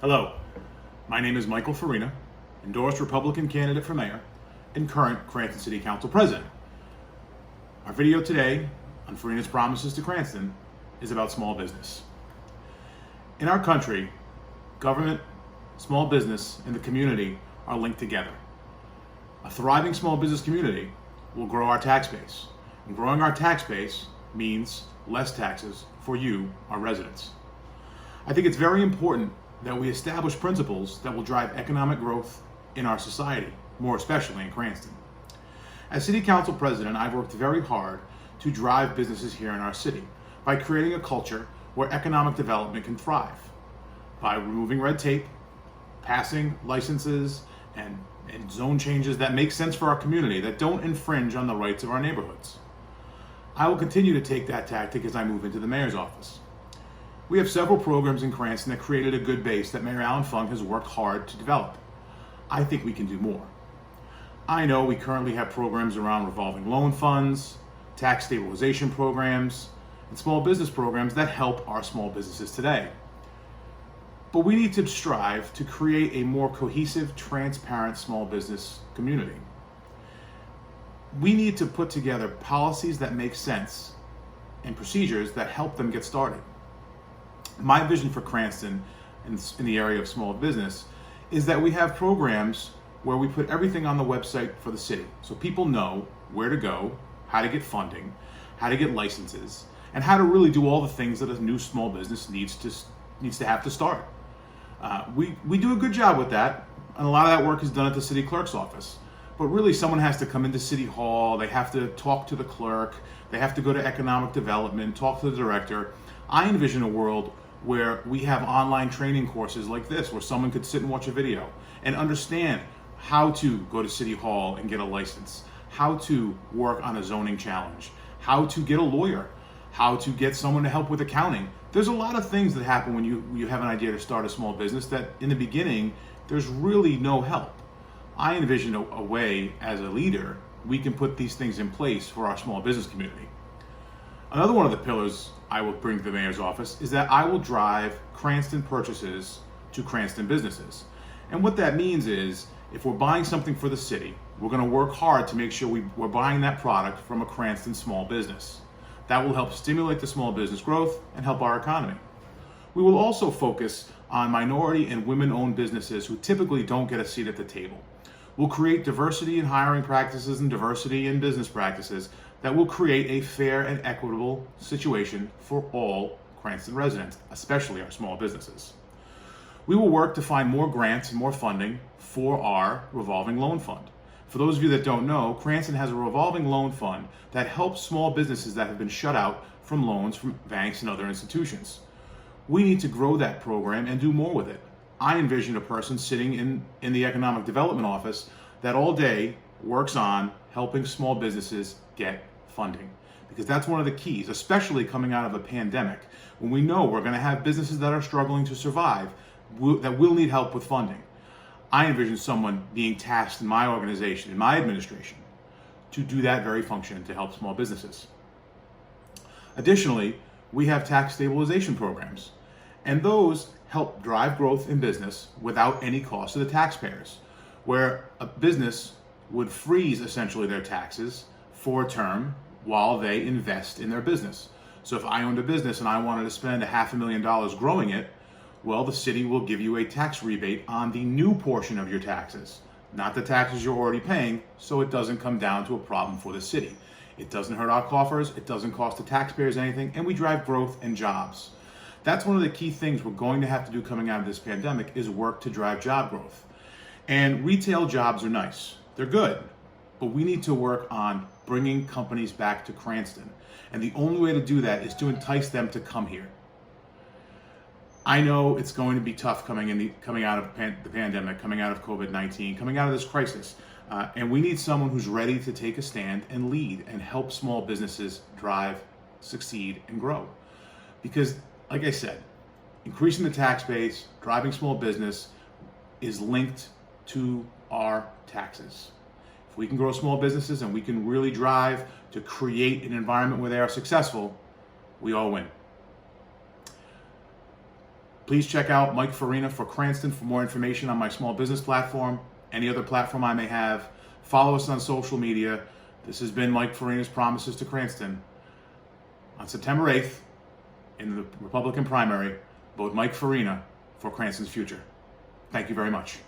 Hello, my name is Michael Farina, endorsed Republican candidate for mayor and current Cranston City Council president. Our video today on Farina's promises to Cranston is about small business. In our country, government, small business, and the community are linked together. A thriving small business community will grow our tax base, and growing our tax base means less taxes for you, our residents. I think it's very important that we establish principles that will drive economic growth in our society, more especially in Cranston. As City Council President, I've worked very hard to drive businesses here in our city by creating a culture where economic development can thrive, by removing red tape, passing licenses and zone changes that make sense for our community, that don't infringe on the rights of our neighborhoods. I will continue to take that tactic as I move into the mayor's office. We have several programs in Cranston that created a good base that Mayor Alan Fung has worked hard to develop. I think we can do more. I know we currently have programs around revolving loan funds, tax stabilization programs, and small business programs that help our small businesses today. But we need to strive to create a more cohesive, transparent small business community. We need to put together policies that make sense and procedures that help them get started. My vision for Cranston in the area of small business is that we have programs where we put everything on the website for the city, so people know where to go, how to get funding, how to get licenses, and how to really do all the things that a new small business needs to have to start. We do a good job with that, and a lot of that work is done at the city clerk's office. But really, someone has to come into City Hall, they have to talk to the clerk, they have to go to economic development, talk to the director. I envision a world where we have online training courses like this, where someone could sit and watch a video and understand how to go to City Hall and get a license, how to work on a zoning challenge, how to get a lawyer, how to get someone to help with accounting. There's a lot of things that happen when you have an idea to start a small business that in the beginning, there's really no help. I envision a way as a leader, we can put these things in place for our small business community. Another one of the pillars I will bring to the mayor's office is that I will drive Cranston purchases to Cranston businesses. And what that means is, if we're buying something for the city, we're going to work hard to make sure we're buying that product from a Cranston small business. That will help stimulate the small business growth and help our economy. We will also focus on minority and women-owned businesses who typically don't get a seat at the table. We'll create diversity in hiring practices and diversity in business practices that will create a fair and equitable situation for all Cranston residents, especially our small businesses. We will work to find more grants and more funding for our revolving loan fund. For those of you that don't know, Cranston has a revolving loan fund that helps small businesses that have been shut out from loans from banks and other institutions. We need to grow that program and do more with it. I envision a person sitting in the economic development office that all day works on helping small businesses get funding, because that's one of the keys, especially coming out of a pandemic, when we know we're going to have businesses that are struggling to survive, that will need help with funding. I envision someone being tasked in my organization, in my administration, to do that very function to help small businesses. Additionally, we have tax stabilization programs, and those help drive growth in business without any cost to the taxpayers, where a business would freeze essentially their taxes for a term while they invest in their business. So if I owned a business and I wanted to spend $500,000 growing it, well, the city will give you a tax rebate on the new portion of your taxes, not the taxes you're already paying, so it doesn't come down to a problem for the city. It doesn't hurt our coffers, it doesn't cost the taxpayers anything, and we drive growth and jobs. That's one of the key things we're going to have to do coming out of this pandemic, is work to drive job growth. And retail jobs are nice, they're good, but we need to work on bringing companies back to Cranston. And the only way to do that is to entice them to come here. I know it's going to be tough coming out of the pandemic, coming out of COVID-19, coming out of this crisis. And we need someone who's ready to take a stand and lead and help small businesses drive, succeed, and grow. Because, like I said, increasing the tax base, driving small business is linked to our taxes. If we can grow small businesses and we can really drive to create an environment where they are successful, we all win. Please check out Mike Farina for Cranston for more information on my small business platform, any other platform I may have. Follow us on social media. This has been Mike Farina's Promises to Cranston. On September 8th, in the Republican primary, vote Mike Farina for Cranston's future. Thank you very much.